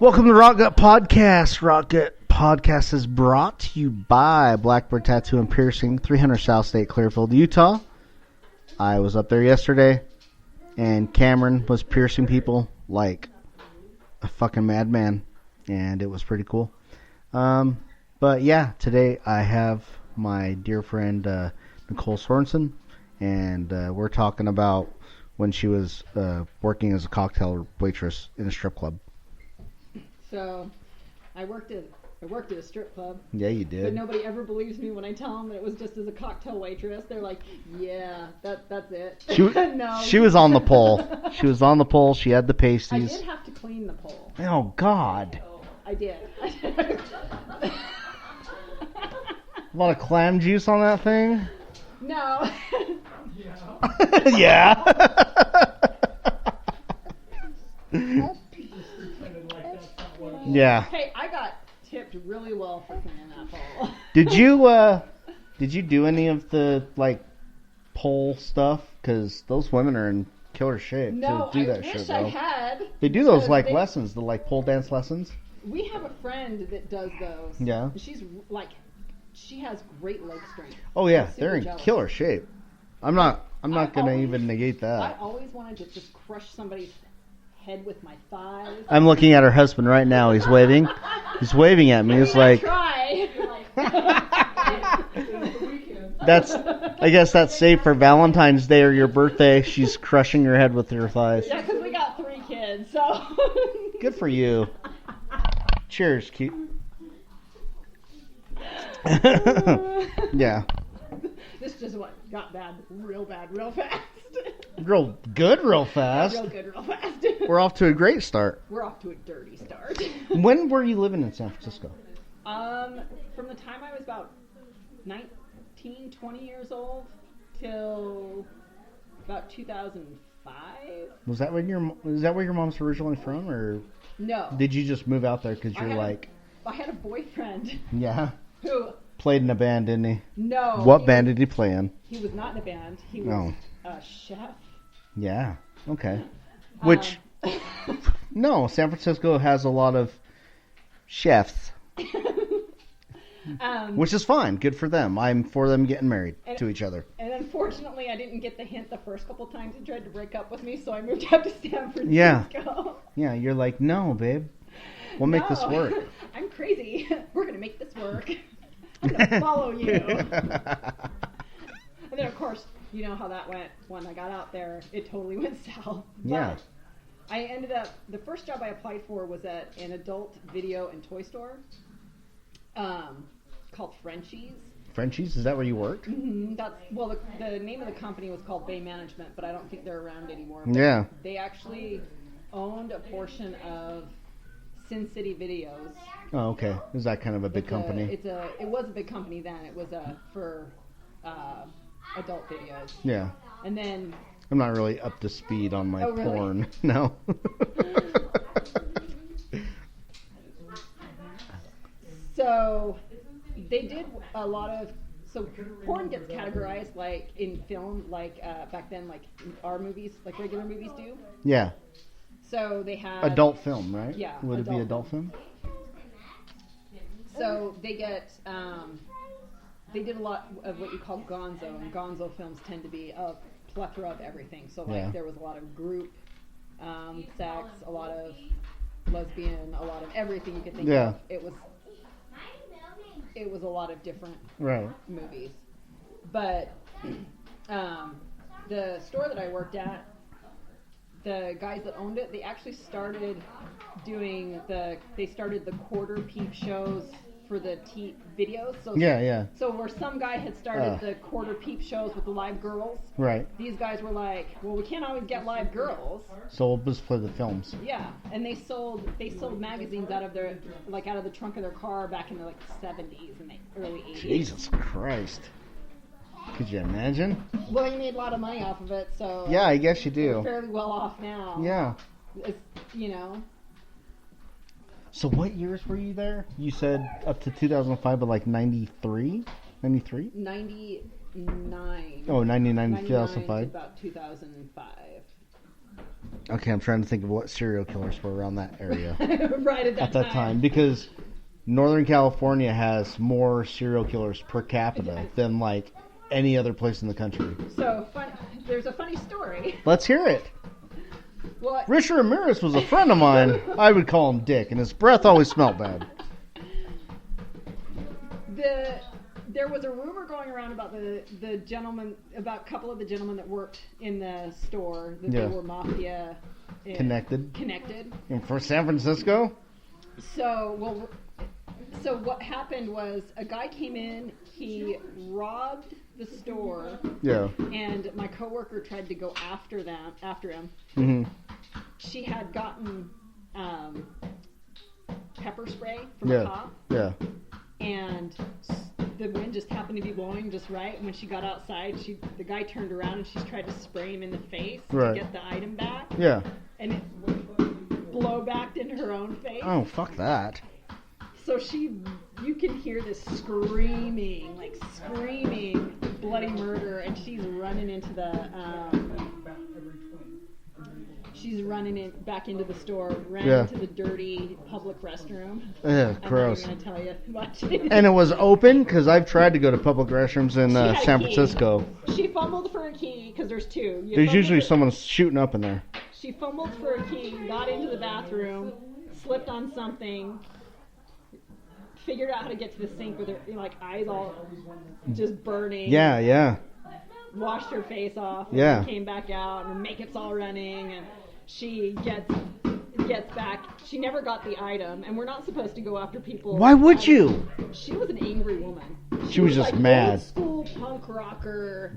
Welcome to Rock Gut Podcast. Rock Gut Podcast is brought to you by Blackbird Tattoo and Piercing, 300 South State, Clearfield, Utah. I was up there yesterday, and Cameron was piercing people like a fucking madman, and it was pretty cool. But yeah, today I have my dear friend Nicole Sorensen, and we're talking about when she was working as a cocktail waitress in a strip club. So, I worked at a strip club. Yeah, you did. But nobody ever believes me when I tell them that it was just as a cocktail waitress. They're like, "Yeah, that's it." No. She was on the pole. She was on the pole. She had the I pasties. did have to clean the pole. Oh God. I did. A lot of clam juice on that thing. No. Yeah. Yeah. Hey, I got tipped really well for cleaning that pole. Did you do any of the pole stuff? Because those women are in killer shape No, to do I that wish shit. I Though. had. They do those lessons, the pole dance lessons. We have a friend that does those. Yeah. She has great leg strength. Oh yeah, I'm super they're in jealous. killer shape. I'm not gonna even negate that. I always wanted to just crush somebody's head with my thighs. I'm looking at her husband right now. He's waving. He's waving at me. He's like, try. I guess that's safe for Valentine's Day or your birthday. She's crushing your head with her thighs. Yeah, because we got 3 kids, so. Good for you. Cheers, cute. Yeah. This just got bad, real fast. Real good, real fast. Real good, real fast. We're off to a great start. We're off to a dirty start. When were you living in San Francisco? From the time I was about 19, 20 years old till about 2005. Was that where your mom's originally from, or No. did you just move out there because you're I had a boyfriend. Yeah. Who? Played in a band, didn't he? No. What band did he play in? He was not in a band. He was a chef. Yeah. Okay. Which, no, San Francisco has a lot of chefs. Which is fine. Good for them. I'm for them getting married to each other. And unfortunately, I didn't get the hint the first couple times he tried to break up with me, so I moved out to San Francisco. Yeah, you're like, no, babe. We'll make this work. I'm crazy. We're going to make this work. I'm going to follow you. And then, of course, you know how that went when I got out there. It totally went south. Yeah. But I ended up, the first job I applied for was at an adult video and toy store called Frenchie's. Frenchie's? Is that where you worked? Mm-hmm. The name of the company was called Bay Management, but I don't think they're around anymore. But yeah. They actually owned a portion of Sin City Videos. Oh, okay. Is that kind of a big company? It was a big company then. It was for adult videos. Yeah. And then I'm not really up to speed on my really? porn. No. So they did a lot of. So porn gets categorized like in film, back then, like our movies, like regular movies do. Yeah. So they had adult film, right? Yeah. Would it be adult film? So they get. They did a lot of what you call gonzo, and gonzo films tend to be a plethora of everything. So there was a lot of group sex, a lot of lesbian, a lot of everything you could think of. It was a lot of different movies. But the store that I worked at, the guys that owned it, they actually started doing they started the quarter peep shows for the videos. So So where some guy had started the quarter peep shows with the live girls. Right. These guys were like, well, we can't always get live girls. So it was for the films. Yeah, and they sold magazines out of the trunk of their car back in the 70s and the early 80s. Jesus Christ. Could you imagine? Well, you made a lot of money off of it, so. Yeah, I guess you do. You're fairly well off now. Yeah. It's, So what years were you there? You said up to 2005, but 93? 93? 99. Oh, 99 to 2005. About 2005. Okay, I'm trying to think of what serial killers were around that area. Right at that time. Because Northern California has more serial killers per capita than, like, any other place in the country. So, there's a funny story. Let's hear it. What? Richard Ramirez was a friend of mine. I would call him Dick, and his breath always smelled bad. There was a rumor going around about the gentleman, about a couple of the gentlemen that worked in the store, that they were mafia connected. And for San Francisco? So what happened was a guy came in, he robbed the store. Yeah. And my coworker tried to go after him. Mm-hmm. She had gotten pepper spray from a cop. Yeah. And the wind just happened to be blowing just right. And when she got outside, the guy turned around and she tried to spray him in the face to get the item back. Yeah. And it blow-backed into her own face. Oh, fuck that. So you can hear this screaming, bloody murder, and she's running into back into the store, into the dirty public restroom. Yeah, gross. I'm not going to tell you much. And it was open? Because I've tried to go to public restrooms in San Francisco. She fumbled for a key, because there's two. There's usually someone shooting up in there. She fumbled for a key, got into the bathroom, slipped on something, figured out how to get to the sink with her eyes all just burning. Yeah. Washed her face off. Yeah. Came back out, and her makeup's all running, and she gets back. She never got the item, and we're not supposed to go after people. Why would you? She was an angry woman. She was just mad. Old school punk rocker.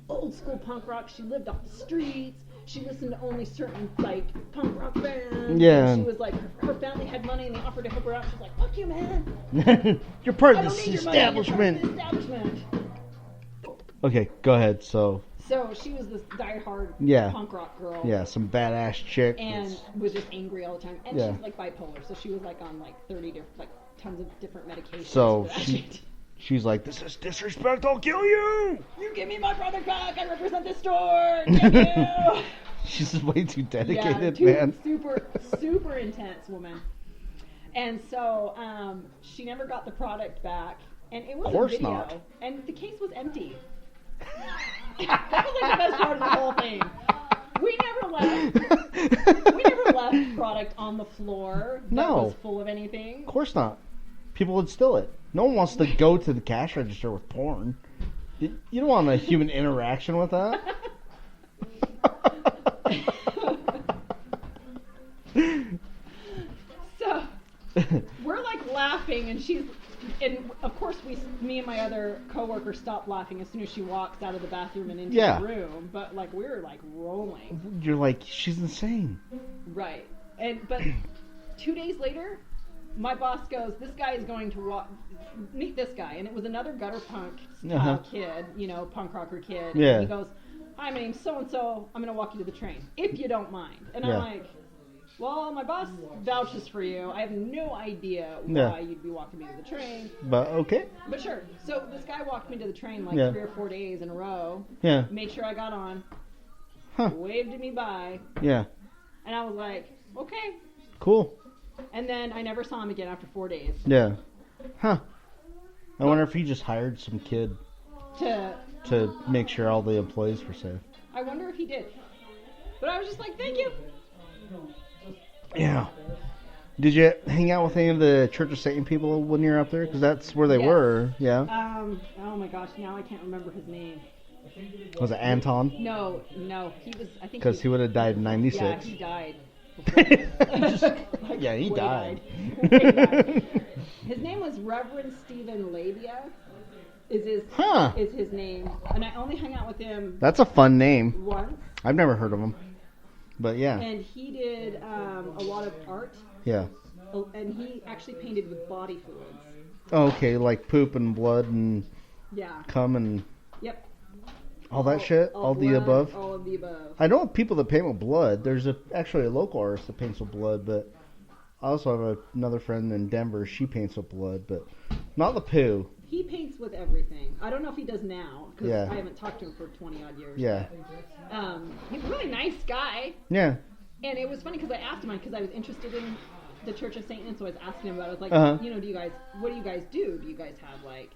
Old school punk rock. She lived off the streets. She listened to only certain punk rock bands. Yeah. And she was her family had money and they offered to help her out. She's like, "Fuck you, man. You're part of this establishment." Okay, go ahead. So she was this diehard punk rock girl. Yeah, some badass chick. And was just angry all the time. And she was bipolar, so she was on 30 different, tons of different medications. So she's like, "This is disrespect. I'll kill you. You give me my brother back. I represent this store. Get you." She's just way too dedicated, man. Super intense woman. And so she never got the product back, and it was a video, not. And the case was empty. That was the best part of the whole thing. We never left product on the floor that was full of anything. Of course not. People would steal it. No one wants to go to the cash register with porn. You don't want a human interaction with that. So we're laughing, and of course me and my other coworker stopped laughing as soon as she walks out of the bathroom and into the room. But we were rolling. You're like, she's insane. Right. But 2 days later, my boss goes, "This guy is going to meet this guy," and it was another gutter punk kid, punk rocker kid. Yeah. And he goes, "Hi, my name's so and so. I'm going to walk you to the train, if you don't mind." And I'm like, "Well, my boss vouches for you. I have no idea why you'd be walking me to the train. But okay. But sure." So this guy walked me to the train 3 or 4 days in a row. Yeah. Made sure I got on. Waved me by. Yeah. And I was like, "Okay." Cool. And then I never saw him again after 4 days. Yeah. Huh. I wonder if he just hired some kid to make sure all the employees were safe. I wonder if he did. But I was just like, "Thank you." Yeah. Did you hang out with any of the Church of Satan people when you were up there? Because that's where they were. Yeah. Oh my gosh, now I can't remember his name. Was it Anton? No. He was. I think because he would have died in '96. Yeah, he died. He died. His name was Reverend Stephen Labia. Is his name, and I only hung out with him. That's a fun name. Once. I've never heard of him, but yeah. And he did a lot of art. Yeah. And he actually painted with body fluids. Oh, okay, like poop and blood and cum and. Yep. All that shit? All blood, the above? All of the above. I know people that paint with blood. There's actually a local artist that paints with blood, but I also have another friend in Denver. She paints with blood, but not the poo. he paints with everything. I don't know if he does now, because I haven't talked to him for 20-odd years. Yeah. But, he's a really nice guy. Yeah. And it was funny because I asked him, because I was interested in the Church of Satan, and so I was asking him about it. I was like, what do you guys do? Do you guys have, like,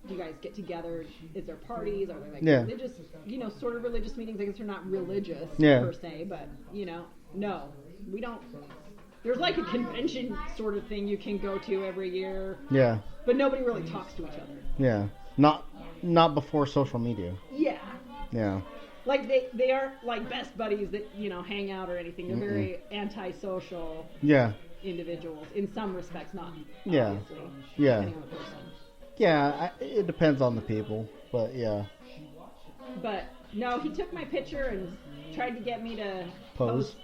do you guys get together? Is there parties? Are there, like, religious, sort of religious meetings? I guess they're not religious per se, but, no. We don't. There's like a convention sort of thing you can go to every year. Yeah. But nobody really talks to each other. Yeah. Not before social media. Yeah. Yeah. Like they aren't like best buddies that, hang out or anything. They're very antisocial individuals in some respects, not obviously. Yeah. Depending on the person. Yeah, it depends on the people, but yeah. But no, he took my picture and tried to get me to pose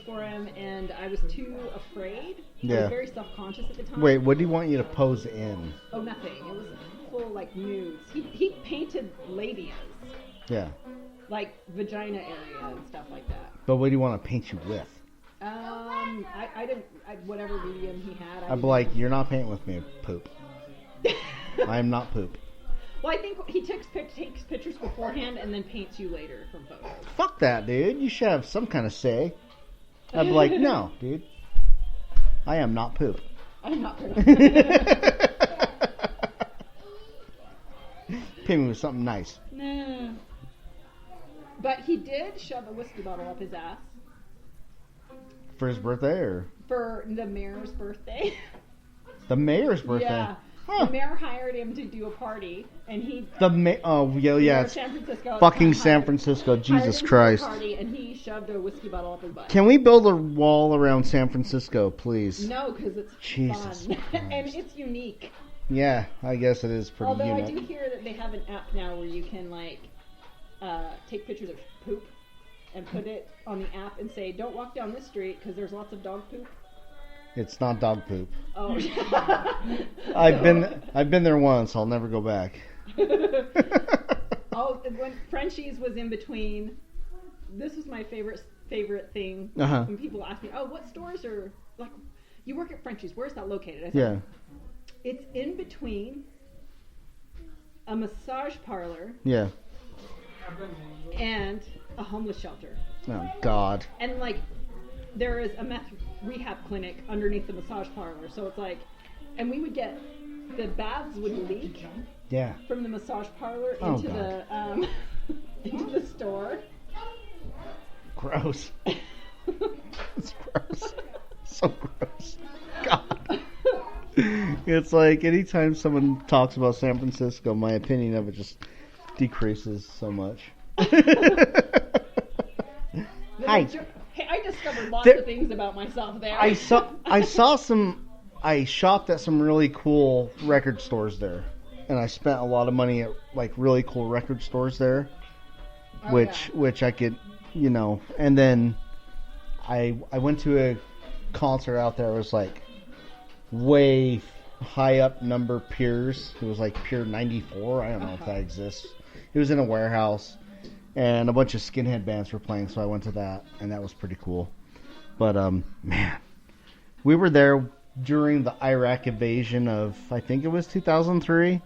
for him, and I was too afraid. I was very self-conscious at the time. Wait, what do you want you to pose in? Oh, nothing. It was full, like, nudes. He painted labias. Yeah. Like, vagina area and stuff like that. But what do you want to paint you with? I didn't, whatever medium he had. I'd be like, you're not painting with me, poop. I am not poop. Well, I think he takes pictures beforehand and then paints you later from photos. Fuck that, dude. You should have some kind of say. I'd be like, no, dude. I am not poop. I'm not poop. Paint me with something nice. No. But he did shove a whiskey bottle up his ass. For his birthday, or? For the mayor's birthday. The mayor's birthday? Yeah. Huh. The mayor hired him to do a party, and he... it's San Francisco. Fucking San Francisco, Jesus Christ. To do a party, and he shoved a whiskey bottle up his butt. Can we build a wall around San Francisco, please? No, because it's Jesus fun. And it's unique. Yeah, I guess it is pretty unique. Although I do hear that they have an app now where you can, like, take pictures of poop and put it on the app and say, don't walk down this street because there's lots of dog poop. It's not dog poop. Oh. I've been there once. I'll never go back. When Frenchie's was in between, this was my favorite thing. When people ask me, what stores are, like, you work at Frenchie's, where's that located? I said, it's in between a massage parlor and a homeless shelter. Oh, God. And, like, there is a meth rehab clinic underneath the massage parlor. So it's like, and we would get, the baths would leak from the massage parlor into the into the store. Gross. It's gross. So gross. God. It's like anytime someone talks about San Francisco, my opinion of it just decreases so much. Hi. Hey, I discovered lots of things about myself there. I shopped at some really cool record stores there, and I spent a lot of money at like really cool record stores there, which I could, and then I went to a concert out there. It was like way high up number Piers. It was like Pier 94. I don't know if that exists. It was in a warehouse. And a bunch of skinhead bands were playing, so I went to that, and that was pretty cool. But, man, we were there during the Iraq invasion of, I think it was 2003,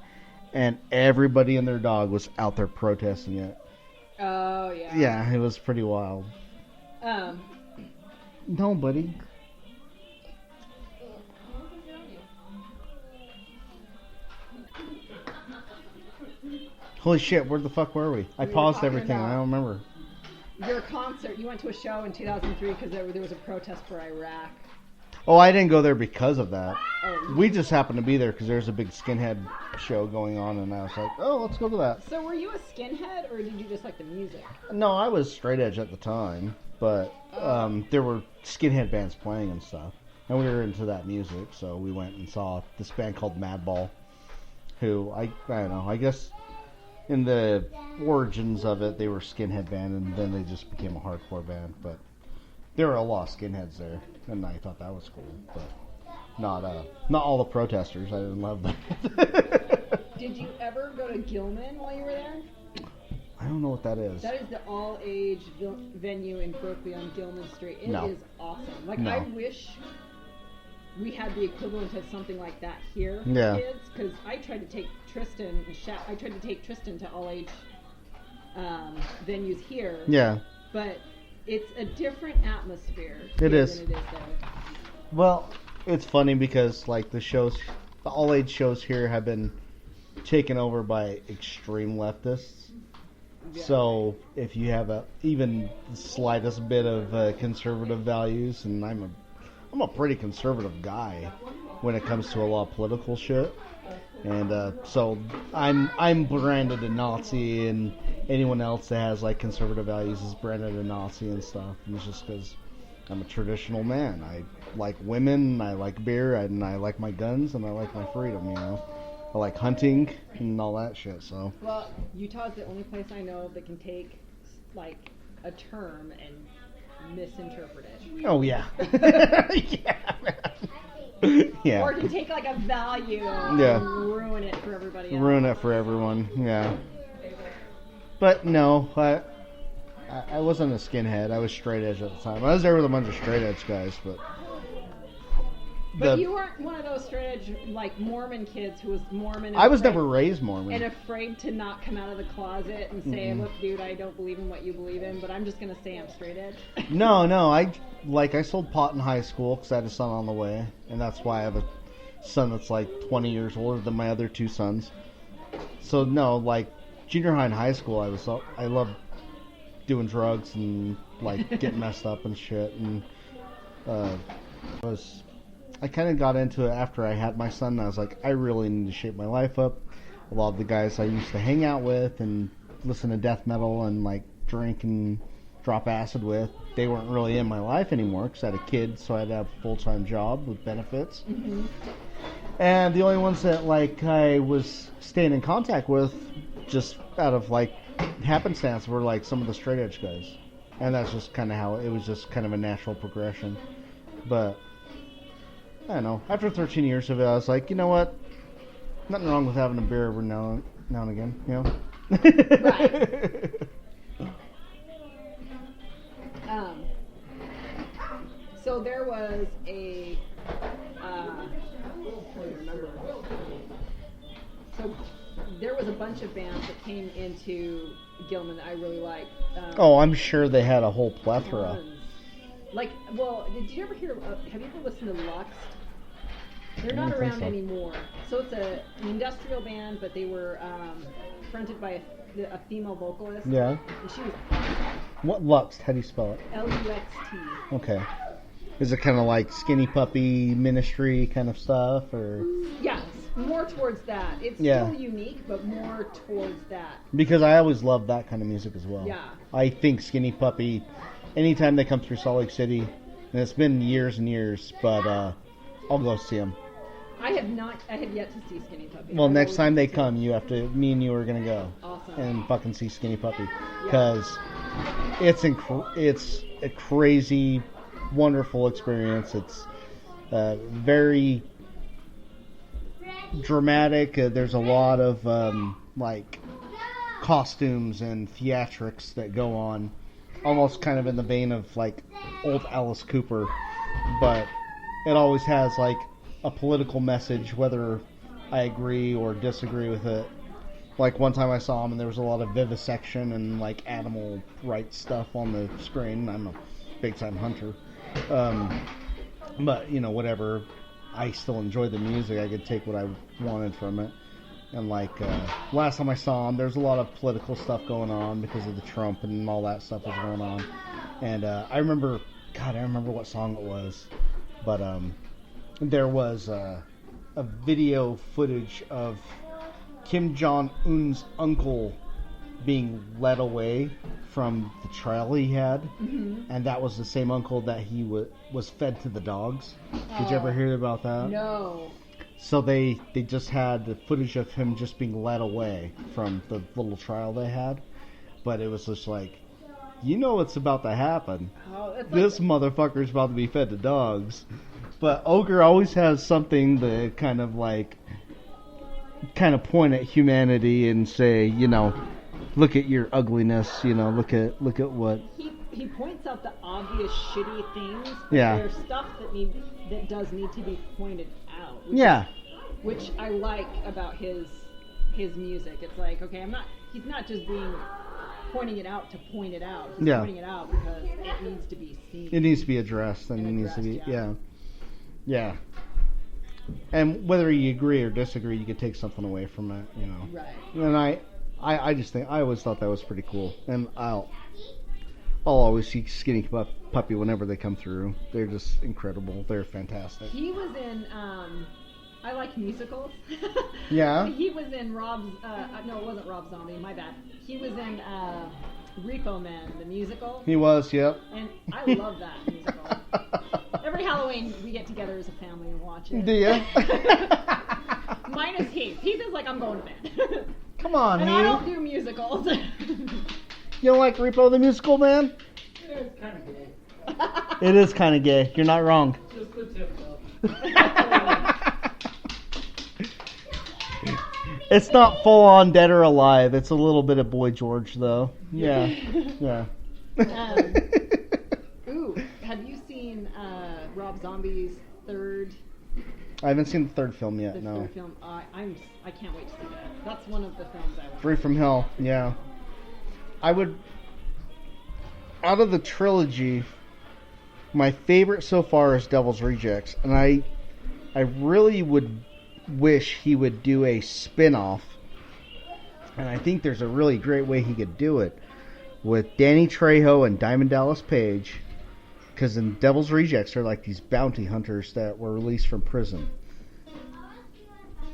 and everybody and their dog was out there protesting it. Oh, yeah. Yeah, it was pretty wild. No, buddy. Holy shit, where the fuck were we? I paused everything. I don't remember. Your concert. You went to a show in 2003 because there was a protest for Iraq. Oh, I didn't go there because of that. Oh. We just happened to be there because there's a big skinhead show going on, and I was like, oh, let's go to that. So were you a skinhead, or did you just like the music? No, I was straight edge at the time, but there were skinhead bands playing and stuff, and we were into that music, so we went and saw this band called Madball, who, I don't know, I guess... in the origins of it, they were a skinhead band, and then they just became a hardcore band. But there were a lot of skinheads there, and I thought that was cool. But not all the protesters. I didn't love them. Did you ever go to Gilman while you were there? I don't know what that is. That is the all-age venue in Berkeley on Gilman Street. It is awesome. Like, I wish we had the equivalent of something like that here for kids, because I tried to take Tristan to all age venues here. Yeah. But it's a different atmosphere. It is. Than it is there. Well, it's funny because like the all age shows here have been taken over by extreme leftists. Yeah. So if you have even the slightest bit of conservative values, and I'm a pretty conservative guy when it comes to a lot of political shit, and so I'm branded a Nazi, and anyone else that has like conservative values is branded a Nazi and stuff. And it's just because I'm a traditional man. I like women, I like beer, and I like my guns, and I like my freedom. You know, I like hunting and all that shit. So well, Utah's the only place I know that can take like a term and misinterpret it. Oh yeah. Yeah, man. Yeah. Or can take like a value and ruin it for everybody else. Ruin it for everyone. Yeah. But no, I wasn't a skinhead. I was straight edge at the time. I was there with a bunch of straight edge guys, but you weren't one of those straight edge like Mormon kids who was Mormon. I was never raised Mormon and afraid to not come out of the closet and say, "Look, dude, I don't believe in what you believe in, but I'm just gonna say I'm straight edge." No, I sold pot in high school because I had a son on the way, and that's why I have a son that's like 20 years older than my other two sons. So no, like junior high and high school, I loved doing drugs and like getting messed up and shit, and I kind of got into it after I had my son, and I was like, I really need to shape my life up. A lot of the guys I used to hang out with and listen to death metal and like drink and drop acid with, they weren't really in my life anymore because I had a kid, so I had to have a full-time job with benefits. Mm-hmm. And the only ones that like I was staying in contact with, just out of like happenstance, were like some of the straight edge guys, and that's just kind of how it was. Just kind of a natural progression. But I don't know. After 13 years of it, I was like, you know what? Nothing wrong with having a beer every now and again, you know? Right. So there was a, so there was a bunch of bands that came into Gilman that I really liked. I'm sure they had a whole plethora. Like, well, did you ever hear, have you ever listened to Lux? They're not around anymore. So it's an industrial band, but they were fronted by a female vocalist. Yeah. And she was What Lux? How do you spell it? Luxt. Okay. Is it kind of like Skinny Puppy Ministry kind of stuff, or? Yes, more towards that. It's still unique, but more towards that. Because I always loved that kind of music as well. Yeah. I think Skinny Puppy, anytime they come through Salt Lake City, and it's been years and years, but I'll go see them. I have yet to see Skinny Puppy. Well, next time they come, me and you are going to go. Awesome. And fucking see Skinny Puppy. Because it's a crazy, wonderful experience. It's very dramatic. There's a lot of like costumes and theatrics that go on, almost kind of in the vein of like old Alice Cooper, but it always has like a political message, whether I agree or disagree with it. Like one time I saw him and there was a lot of vivisection and like animal rights stuff on the screen. I'm a big time hunter, but you know, whatever, I still enjoy the music. I could take what I wanted from it. And like last time I saw him, there's a lot of political stuff going on because of the Trump and all that stuff was going on. And I remember what song it was, but there was a video footage of Kim Jong-un's uncle being led away from the trial he had, and that was the same uncle that he was fed to the dogs. Did you ever hear about that? No. So they just had the footage of him just being led away from the little trial they had, but it was just like, you know what's about to happen. This motherfucker's about to be fed to dogs. But Ogre always has something to kind of point at humanity and say, you know, look at your ugliness, you know, look at what. he points out the obvious shitty things. But Yeah. There's stuff that does need to be pointed out. Which I like about his music. It's like, okay, he's not just pointing it out to point it out. He's pointing it out because it needs to be seen. It needs to be addressed, and it needs to be, yeah. And whether you agree or disagree, you could take something away from it, you know. Right. And I just think, I always thought that was pretty cool. And I'll always see Skinny Puppy whenever they come through. They're just incredible. They're fantastic. He was in, I like musicals. Yeah. He was in no, it wasn't Rob Zombie, my bad. He was in Repo Man, the musical. He was, yep. And I love that musical. Every Halloween, we get together as a family and watch it. Do you? Minus Heath. Heath is like, I'm going to bed. Come on, and Heath. I don't do musicals. You don't like Repo the Musical, man? It's kind of gay. It is kind of gay. You're not wrong. Just the tip, though. It's not full on Dead or Alive. It's a little bit of Boy George, though. Yeah. Ooh, have you seen Rob Zombie's third? I haven't seen the third film yet. The no. third film. I can't wait to see that. That's one of the films I want. Free from Hell. Yeah. I would. Out of the trilogy, my favorite so far is Devil's Rejects, and I really would wish he would do a spin-off, and I think there's a really great way he could do it with Danny Trejo and Diamond Dallas Page, because in Devil's Rejects they're like these bounty hunters that were released from prison.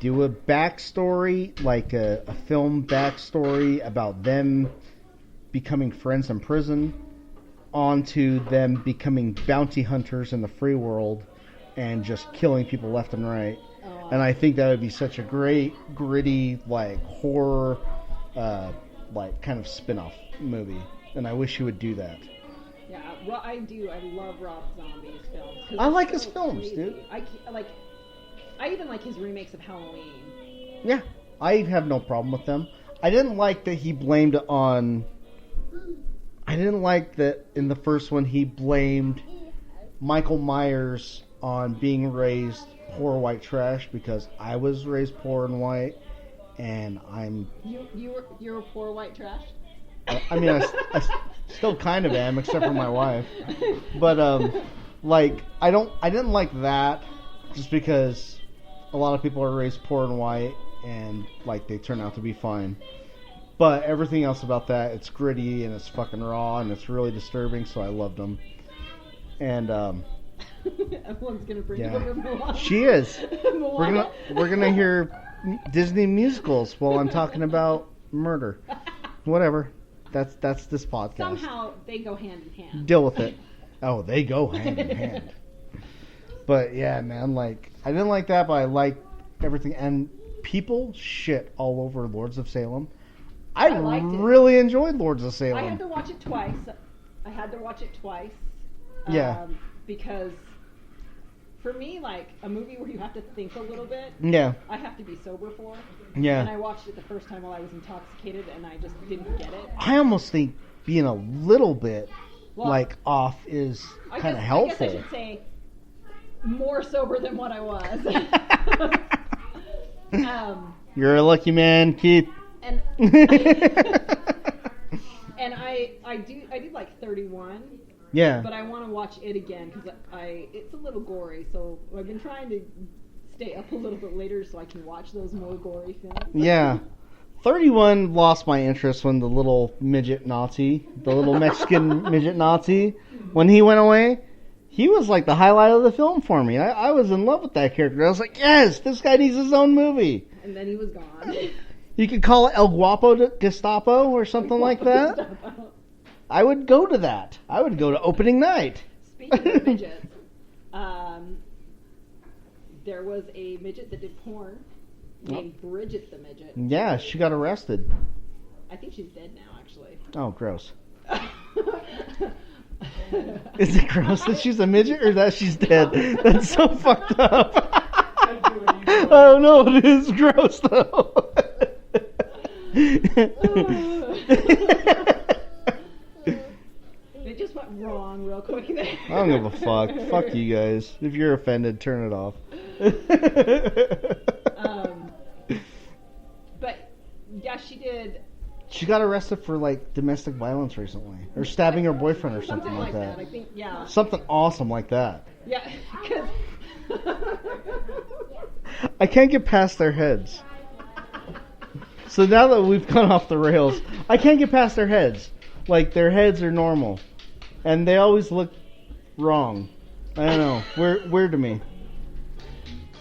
Do a backstory, like a film backstory about them becoming friends in prison, onto them becoming bounty hunters in the free world and just killing people left and right. And I think that would be such a great, gritty, like, horror, like, kind of spin-off movie. And I wish he would do that. Yeah, well, I do. I love Rob Zombie's films. I like his films, crazy. dude. I even like his remakes of Halloween. Yeah, I have no problem with them. I didn't like that he blamed on... I didn't like that in the first one he blamed Michael Myers on being raised poor white trash, because I was raised poor and white, and I'm... You're a poor white trash? I mean, I still kind of am, except for my wife. But, like, I didn't like that, just because a lot of people are raised poor and white, and, like, they turn out to be fine. But everything else about that, it's gritty, and it's fucking raw, and it's really disturbing, so I loved them. And, everyone's gonna bring over Moana. She is. We're gonna hear Disney musicals while I'm talking about murder. Whatever. That's this podcast. Somehow they go hand in hand. Deal with it. Oh, they go hand in hand. But yeah, man, like, I didn't like that, but I liked everything. And people shit all over Lords of Salem. I really enjoyed Lords of Salem. I had to watch it twice. Yeah. Because for me, like, a movie where you have to think a little bit, yeah, I have to be sober for. Yeah. And I watched it the first time while I was intoxicated, and I just didn't get it. I almost think being a little bit, like, off is kind of helpful. I guess I should say more sober than what I was. You're a lucky man, Keith. And and I did like 31. Yeah. But I want to watch it again because it's a little gory. So I've been trying to stay up a little bit later so I can watch those more gory films. Yeah. 31 lost my interest when the little midget Nazi, the little Mexican midget Nazi, when he went away, he was like the highlight of the film for me. I was in love with that character. I was like, yes, this guy needs his own movie. And then he was gone. You could call it El Guapo Gestapo or something like that. Gestapo. I would go to that. I would go to opening night. Speaking of midgets, there was a midget that did porn named Bridget the Midget. Yeah, she got arrested. I think she's dead now, actually. Oh, gross. Is it gross that she's a midget or that she's dead? That's so fucked up. I don't know. It is gross, though. don't give a fuck. Fuck you guys. If you're offended, turn it off. But yeah, she did. She got arrested for like domestic violence recently, or stabbing her boyfriend, or something like that. I think, yeah. Something awesome like that. Yeah, because I can't get past their heads. So now that we've gone off the rails, I can't get past their heads. Like, their heads are normal, and they always look wrong. I don't know. Weird to me.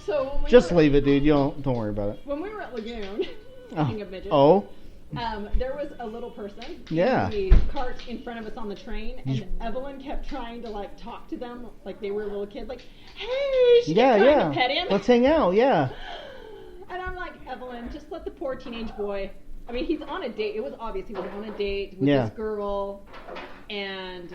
So when just leave it, dude. Don't worry about it. When we were at Lagoon, speaking of midgets, there was a little person in the cart in front of us on the train, and Evelyn kept trying to like talk to them like they were a little kid, like, "Hey," she kept trying to pet him. Let's hang out, yeah. And I'm like, Evelyn, just let the poor teenage boy. I mean, he's on a date. It was obvious he was on a date with this girl, and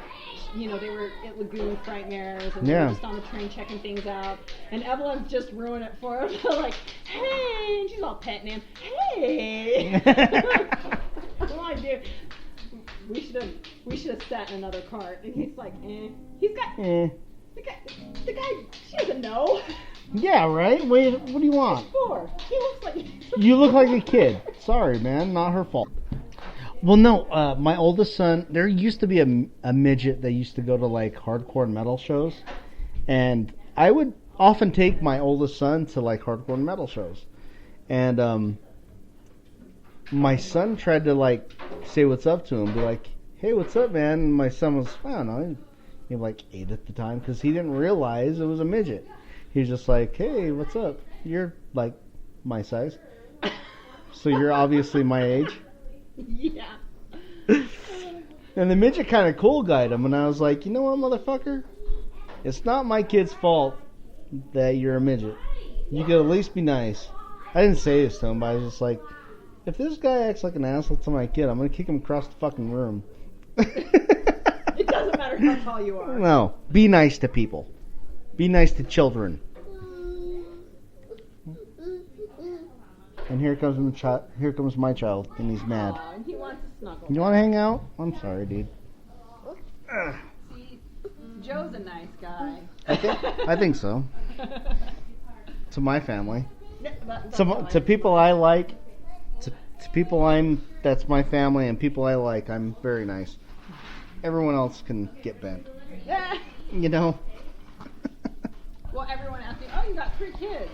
you know they were at Lagoon Frightmares, and they were just on the train checking things out. And Evelyn's just ruined it for him. Like, "Hey," and she's all petting him. "Hey." What do I do? We should have sat in another cart. And he's like, eh. He's got the guy. She doesn't know. Yeah, right? Wait, what do you want? He looks like... You look like a kid. Sorry, man. Not her fault. Well, no. My oldest son... There used to be a midget that used to go to, like, hardcore metal shows. And I would often take my oldest son to, like, hardcore metal shows. And my son tried to, like, say what's up to him. Be like, "Hey, what's up, man?" And my son was, I don't know, he was like 8 at the time. Because he didn't realize it was a midget. He's just like, "Hey, what's up? You're like my size, so you're obviously my age." Yeah. And the midget kind of cool guyed him, and I was like, "You know what, motherfucker? It's not my kid's fault that you're a midget. You could at least be nice." I didn't say this to him, but I was just like, if this guy acts like an asshole to my kid, I'm gonna kick him across the fucking room. It doesn't matter how tall you are. No, be nice to people. Be nice to children. And here comes my child, and he's mad. And he wants to snuggle. You want to hang out? I'm sorry, dude. See, Joe's a nice guy. I think so. To my family. Yeah, To people I like, to people that's my family, and people I like, I'm very nice. Everyone else can get bent. You know? Well, everyone asked me, "Oh, you got 3 kids.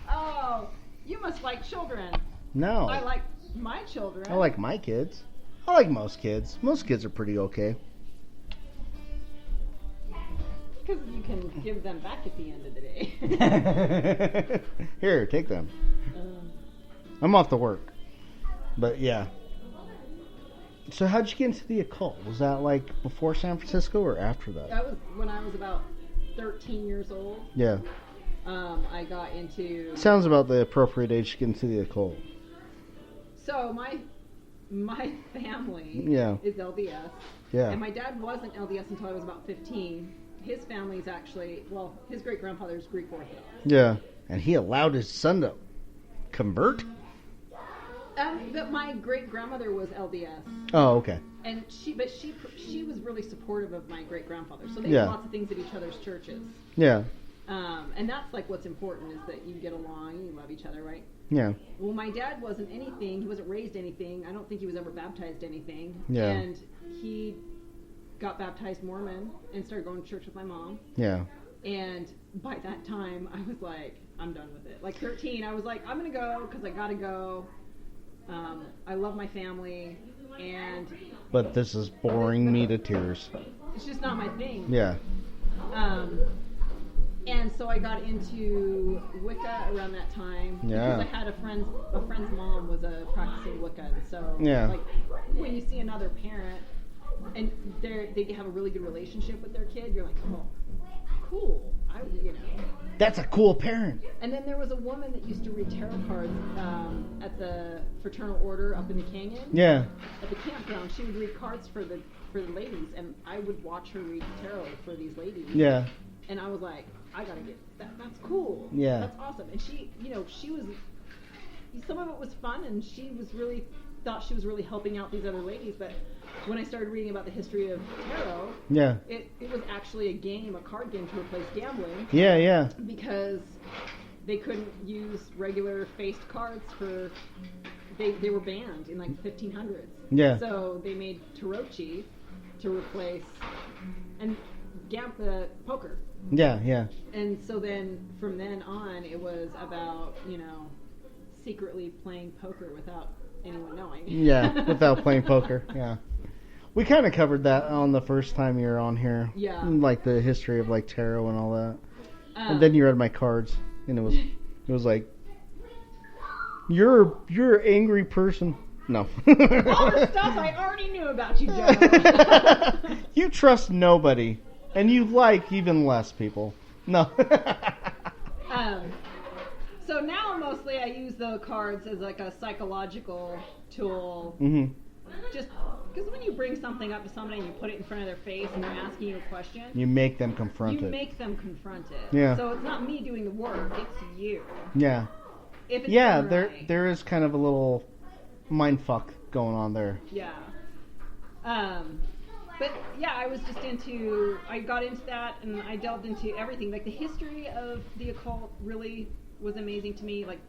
Oh, you must like children." No. I like my children. I like my kids. I like most kids. Most kids are pretty okay. Because you can give them back at the end of the day. Here, take them. I'm off to work. But yeah. So how'd you get into the occult? Was that like before San Francisco or after that? That was when I was about 13 years old. Yeah. I got into... Sounds about the appropriate age to get into the occult. So my family is LDS. Yeah. And my dad wasn't LDS until I was about 15. His family's actually, well, his great-grandfather's Greek Orthodox. Yeah. And he allowed his son to convert? But my great-grandmother was LDS. Oh, okay. And she was really supportive of my great-grandfather. So they did lots of things at each other's churches. Yeah. And that's like what's important is that you get along and you love each other, right? Yeah. Well, my dad wasn't anything. He wasn't raised anything. I don't think he was ever baptized anything. Yeah. And he got baptized Mormon and started going to church with my mom. Yeah. And by that time, I was like, I'm done with it. Like 13, I was like, I'm going to go because I got to go. I love my family. But this is boring me to tears. It's just not my thing. Yeah. And so I got into Wicca around that time. Yeah. Because I had a friend's mom was a practicing Wicca. And so, like, when you see another parent and they have a really good relationship with their kid, you're like, oh, cool. That's a cool parent. And then there was a woman that used to read tarot cards at the fraternal order up in the canyon. Yeah. At the campground, she would read cards for the ladies, and I would watch her read tarot for these ladies. Yeah. And I was like, I gotta get that. That's cool. Yeah. That's awesome. And she was. Some of it was fun, and she was really thought she was really helping out these other ladies, but when I started reading about the history of tarot, it was actually a card game to replace gambling. Yeah. Because they couldn't use regular faced cards for... They were banned in like the 1500s. Yeah. So they made Tarocchi to replace poker. Yeah. And so then from then on, it was about, secretly playing poker without anyone knowing. Yeah, without playing poker. Yeah. We kind of covered that on the first time you were on here. Yeah. Like the history of like tarot and all that. And then you read my cards, and it was like, you're an angry person. No. All the stuff I already knew about you, Joe. You trust nobody, and you like even less people. No. So now mostly I use the cards as like a psychological tool. Mm-hmm. Just because when you bring something up to somebody and you put it in front of their face and they're asking you a question, you make them confront it. You make them confront it. Yeah. So it's not me doing the work; it's you. Yeah. If it's there is kind of a little mind fuck going on there. Yeah. But yeah, I got into that and I delved into everything. Like the history of the occult really was amazing to me. Like,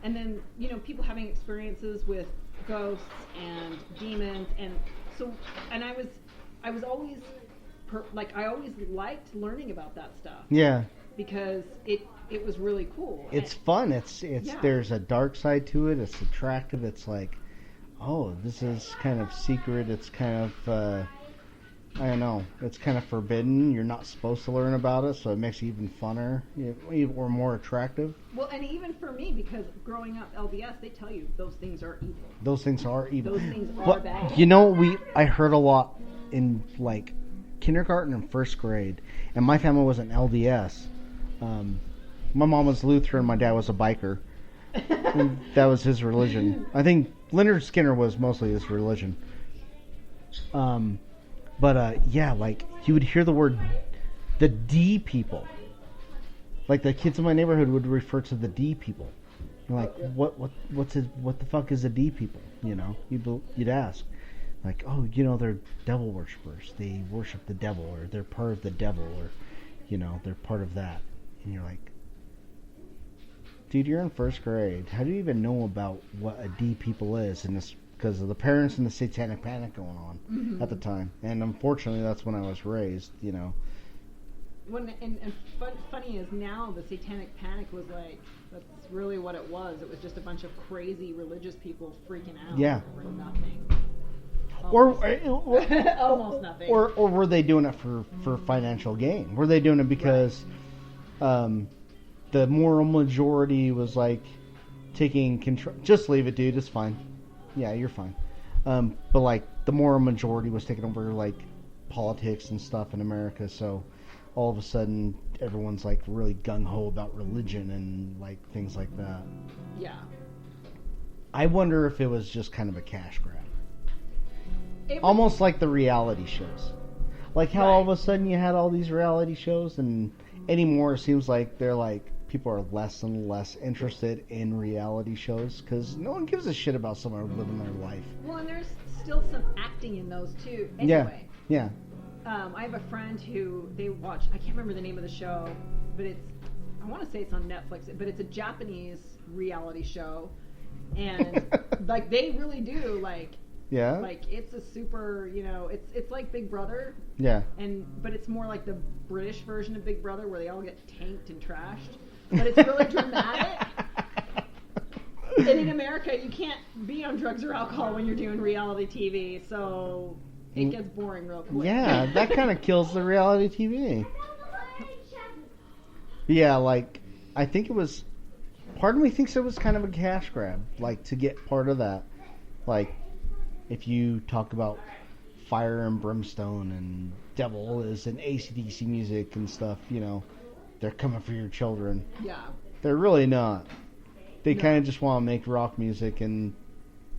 and then, people having experiences with ghosts and demons. And so, and I was always, I always liked learning about that stuff. Yeah. Because it was really cool. It's fun. It's There's a dark side to it. It's attractive. It's like, oh, this is kind of secret. It's kind of, I don't know. It's kind of forbidden. You're not supposed to learn about it, so it makes it even funner or more attractive. Well, and even for me, because growing up LDS, they tell you those things are evil. Those things are evil. Those things are bad. I heard a lot in like kindergarten and first grade, and my family was an LDS. My mom was Lutheran, my dad was a biker. And that was his religion. I think Leonard Skinner was mostly his religion. Like you would hear the word the D people. Like the kids in my neighborhood would refer to the D people. You're like, what the fuck is the D people? You'd ask. Like, oh, they're devil worshippers. They worship the devil, or they're part of the devil, or they're part of that. And you're like, dude, you're in first grade. How do you even know about what a D people is? And this because of the parents and the satanic panic going on at the time. And unfortunately, that's when I was raised. Funny is now the satanic panic was like, that's really what it was. It was just a bunch of crazy religious people freaking out over nothing. Almost nothing. Or were they doing it for financial gain? Were they doing it because the moral majority was like taking control? Just leave it, dude. It's fine. Yeah, you're fine. But like the moral majority was taking over like politics and stuff in America. So all of a sudden everyone's like really gung-ho about religion and like things like that. Yeah. I wonder if it was just kind of a cash grab. Almost like the reality shows. Like how all of a sudden you had all these reality shows, and anymore it seems like they're like, people are less and less interested in reality shows because no one gives a shit about someone living their life. Well, and there's still some acting in those too. Anyway. Yeah. I have a friend who they watch. I can't remember the name of the show, but I want to say it's on Netflix. But it's a Japanese reality show, and like they really do like. Yeah. Like it's a super, it's like Big Brother. Yeah. But it's more like the British version of Big Brother where they all get tanked and trashed. But it's really dramatic. And in America, you can't be on drugs or alcohol when you're doing reality TV, so it gets boring real quick. Yeah, that kind of kills the reality TV. Yeah, like I think it was. Part of me thinks it was kind of a cash grab, like to get part of that, like. If you talk about fire and brimstone and devil is and AC/DC music and stuff, they're coming for your children. Yeah. They're really not. They kind of just want to make rock music and,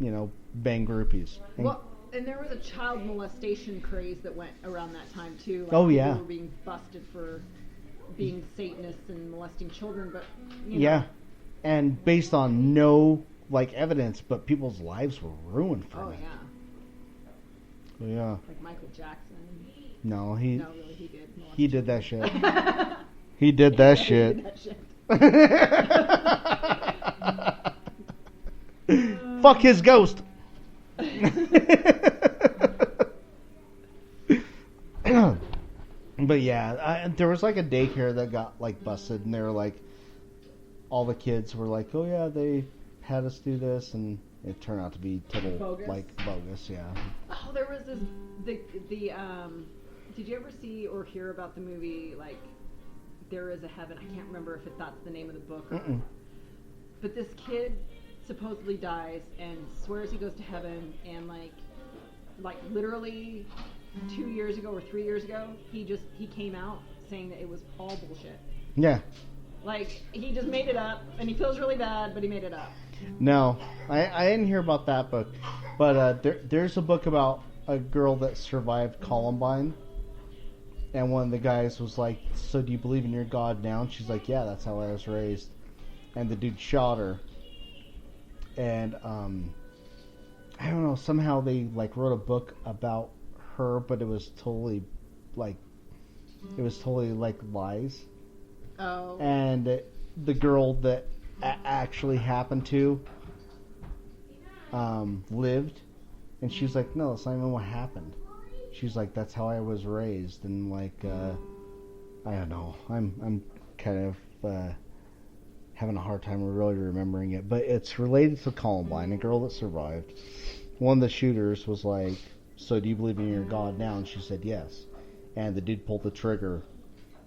bang groupies. And there was a child molestation craze that went around that time too. Like yeah. People were being busted for being Satanists and molesting children, but Yeah. And based on no like evidence, but people's lives were ruined from Oh it. yeah. Yeah. Like Michael Jackson. No, No, really, he did. He did that shit. He did that shit. He did that shit. Fuck his ghost. But yeah, there was like a daycare that got like busted, and they were like, all the kids were like, "Oh yeah, they had us do this," and it turned out to be total Bogus? like bogus. Yeah. Oh, there was this. Did you ever see or hear about the movie like There Is a Heaven? I can't remember if that's the name of the book. But this kid supposedly dies and swears he goes to heaven, and like literally 2 years ago or 3 years ago, he came out saying that it was all bullshit. Yeah. Like he just made it up, and he feels really bad, but he made it up. No, I didn't hear about that book, but there's a book about a girl that survived Columbine, and one of the guys was like, "So do you believe in your God now?" And she's like, "Yeah, that's how I was raised." And the dude shot her, and I don't know, somehow they like wrote a book about her, but it was totally like lies. Oh. And the girl that actually happened to lived, and she's like, "No, that's not even what happened." She's like, "That's how I was raised," and like I don't know, I'm kind of having a hard time really remembering it, but it's related to Columbine, a girl that survived. One of the shooters was like, "So do you believe in your God now?" And she said yes, and the dude pulled the trigger,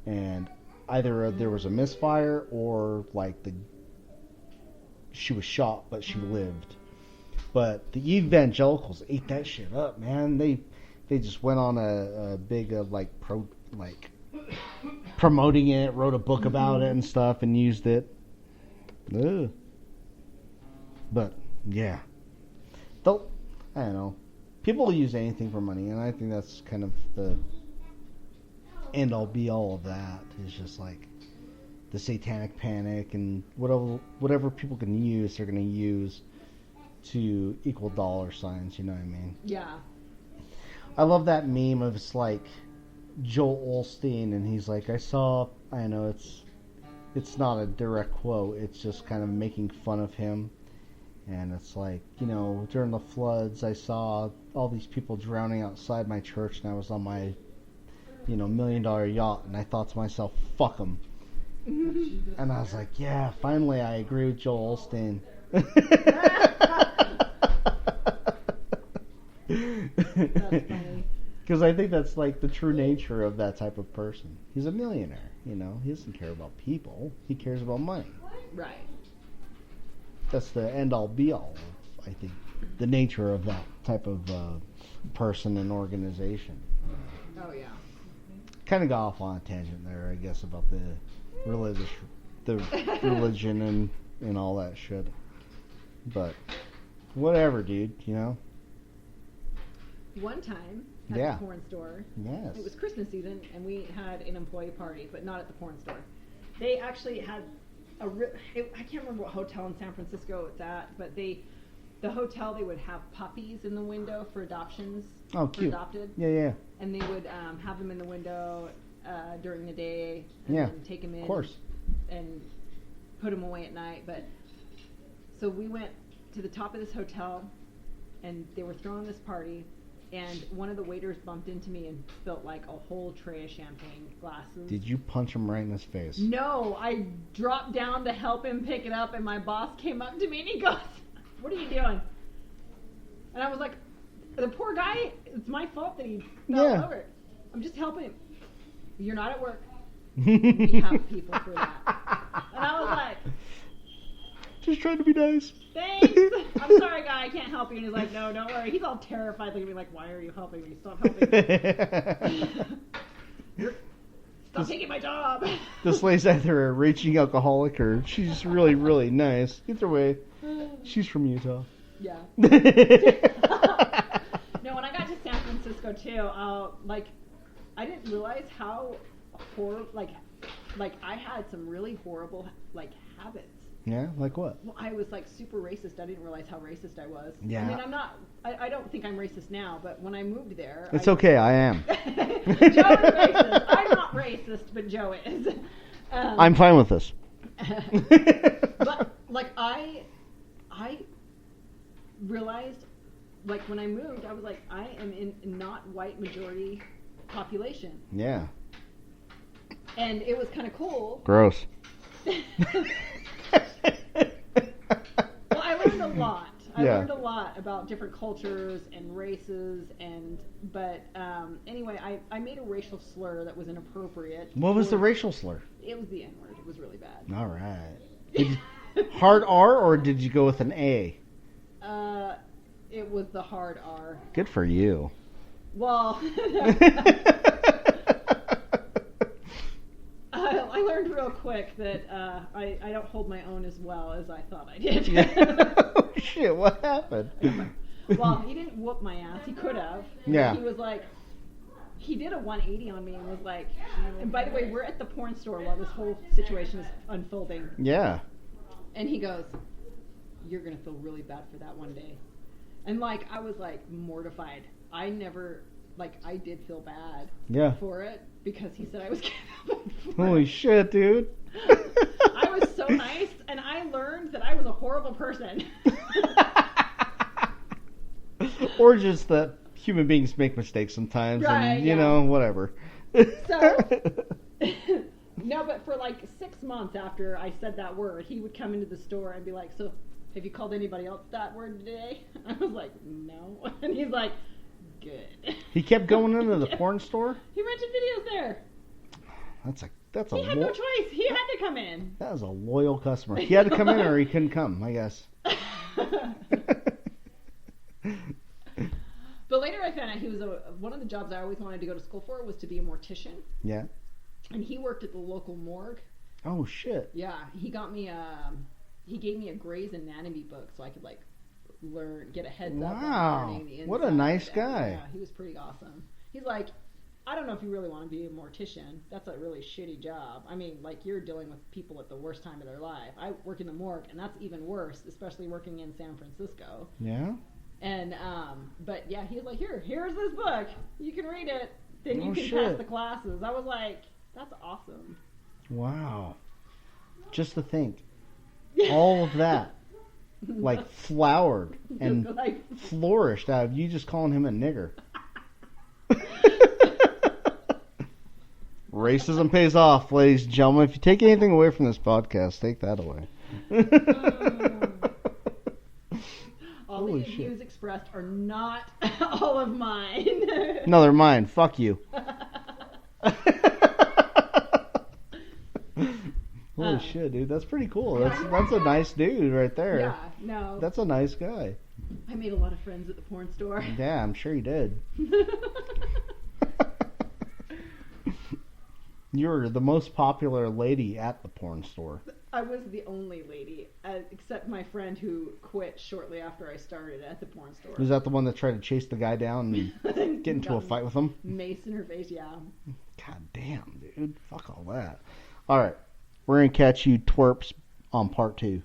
and either there was a misfire or like she was shot, but she lived. But the evangelicals ate that shit up, man. They just went on a big promoting it, wrote a book about it and stuff, and used it. Ugh. But yeah, I don't know. People use anything for money, and I think that's kind of the end all be all of that. Is just like the satanic panic and whatever people can use, they're going to use to equal dollar signs. You know what I mean? Yeah. I love that meme of it's like Joel Osteen, and he's like, I know it's not a direct quote, it's just kind of making fun of him, and it's like, during the floods, I saw all these people drowning outside my church, and I was on my $1 million yacht, and I thought to myself, fuck them. And I was like, yeah, finally I agree with Joel Osteen. That's funny. Because I think that's like the true nature of that type of person. He's a millionaire, he doesn't care about people, he cares about money. Right. That's the end all be all of, I think, the nature of that type of person and organization. Oh yeah. Kind of got off on a tangent there, I guess, about the religion and all that shit. But whatever, dude, One time at Yeah. the porn store, Yes. it was Christmas season, and we had an employee party, but not at the porn store. They actually had I can't remember what hotel in San Francisco it's at, but the hotel, they would have puppies in the window for adoptions. Oh, for cute. adopted. Yeah. And they would have them in the window during the day, and Yeah, then take them in. Of course. And put them away at night. But so we went to the top of this hotel, and they were throwing this party, and one of the waiters bumped into me and spilt like a whole tray of champagne glasses. Did you punch him right in his face? No, I dropped down to help him pick it up, and my boss came up to me and he goes, "What are you doing?" And I was like, "The poor guy, it's my fault that he fell over. I'm just helping him." "You're not at work. We have people for that." And I was like, just trying to be nice. "Thanks. I'm sorry, guy. I can't help you." And he's like, "No, don't worry." He's all terrified, looking at me like, "Why are you helping me? Stop helping me. Stop taking my job." This lady's either a raging alcoholic or she's really, really nice. Either way, she's from Utah. Yeah. No, when I got to San Francisco too, I didn't realize how horrible, like I had some really horrible habits. Yeah, like what? Well, I was like super racist. I didn't realize how racist I was. Yeah. I mean, I'm not. I don't think I'm racist now, but when I moved there, it's okay. I am. Joe is racist. I'm not racist, but Joe is. I'm fine with this. But like I realized, like when I moved, I was like, I am in not white majority population. Yeah. And it was kind of cool. Gross. Well, I learned a lot. I Yeah. learned a lot about different cultures and races, but anyway, I made a racial slur that was inappropriate. What was the racial slur? It was the N-word. It was really bad. All right. Hard R, or did you go with an A? It was the hard R. Good for you. Well, I learned real quick that I don't hold my own as well as I thought I did. Oh, shit, what happened? Well, he didn't whoop my ass. He could have. Yeah. He was like, he did a 180 on me and was like, and by the way, we're at the porn store while this whole situation is unfolding. Yeah. And he goes, you're going to feel really bad for that one day. And like, I was like mortified. I never, like, I did feel bad for it because he said I was capable. Holy shit, dude. I was so nice, and I learned that I was a horrible person. Or just that human beings make mistakes sometimes, right, and, you know, whatever. So, no, but for like 6 months after I said that word, he would come into the store and be like, so, have you called anybody else that word today? I was like, no. And he's like, good. He kept going into the porn store? He rented videos there. He had no choice. He had to come in. That was a loyal customer. He had to come in or he couldn't come, I guess. But later I found out he was one of the jobs I always wanted to go to school for was to be a mortician. Yeah. And he worked at the local morgue. Oh, shit. Yeah. He got me he gave me a Grey's Anatomy book so I could like get a heads up on learning the inside. What a nice guy. Yeah, he was pretty awesome. He's like, I don't know if you really want to be a mortician. That's a really shitty job. I mean, like, you're dealing with people at the worst time of their life. I work in the morgue, and that's even worse, especially working in San Francisco. Yeah? And, but yeah, he was like, here's this book. You can read it. Then you can pass the classes. I was like, that's awesome. Wow. Just to think. All of that. Like, flowered and flourished out of you just calling him a nigger. Racism pays off, ladies and gentlemen. If you take anything away from this podcast, take that away. All the views expressed are not all of mine. No, they're mine. Fuck you. Holy shit, dude. That's pretty cool. That's a nice dude right there. Yeah, no. That's a nice guy. I made a lot of friends at the porn store. Yeah, I'm sure you did. You're the most popular lady at the porn store. I was the only lady, except my friend who quit shortly after I started at the porn store. Was that the one that tried to chase the guy down and get into a fight with him? Mace in her face, yeah. God damn, dude. Fuck all that. All right. We're going to catch you twerps on part 2.